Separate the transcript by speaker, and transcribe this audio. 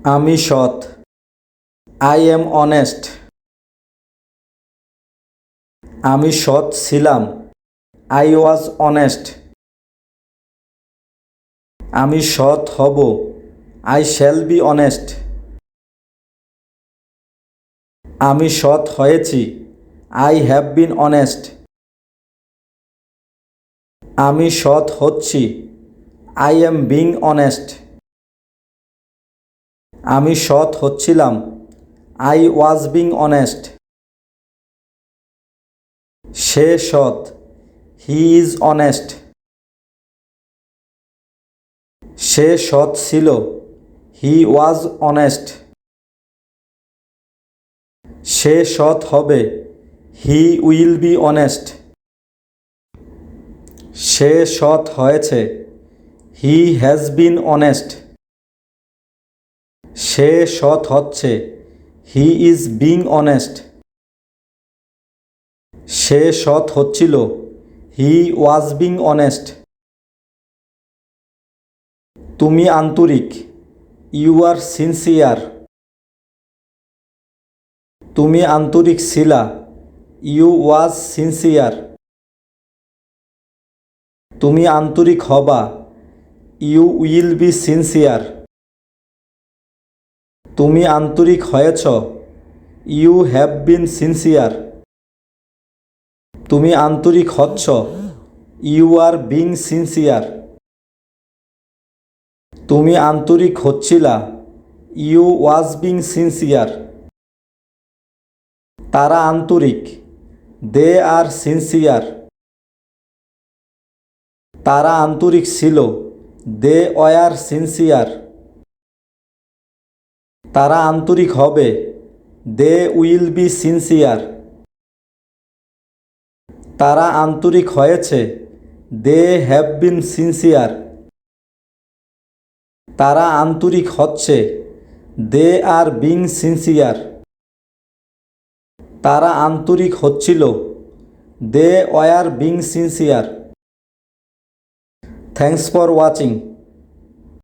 Speaker 1: আমি সৎ। I am honest. আমি সৎ ছিলাম। I was honest. আমি সৎ হব। I shall be honest. আমি সৎ হয়েছি। I have been honest. আমি সৎ হচ্ছি। I am being honest. আমি সৎ হচ্ছিলাম। I was being honest. সে সৎ। He is honest. সে সৎ ছিল। হি ওয়াজ অনেস্ট। সে সৎ হবে। He will be honest. সে সৎ হয়েছে। He has been honest. সে সৎ হচ্ছে। He is being honest. সে সৎ হচ্ছিল। He was being honest. তুমি আন্তরিক। You are sincere. তুমি আন্তরিক ছিলা। You was sincere. তুমি আন্তরিক হবা। You will be sincere. তুমি আন্তরিক হয়েছ। You have been sincere. তুমি আন্তরিক হচ্ছ। You are being sincere. তুমি আন্তরিক হচ্ছিলা। You was being sincere. তারা আন্তরিক। দে আর সিনসিয়ার। তারা আন্তরিক ছিল। They were sincere. তারা আন্তরিক হবে। They will be sincere. তারা আন্তরিক হয়েছে। They have been sincere. তারা আন্তরিক হচ্ছে। They are being sincere. তারা আন্তরিক হচ্ছিল। They were being sincere. Thanks for watching.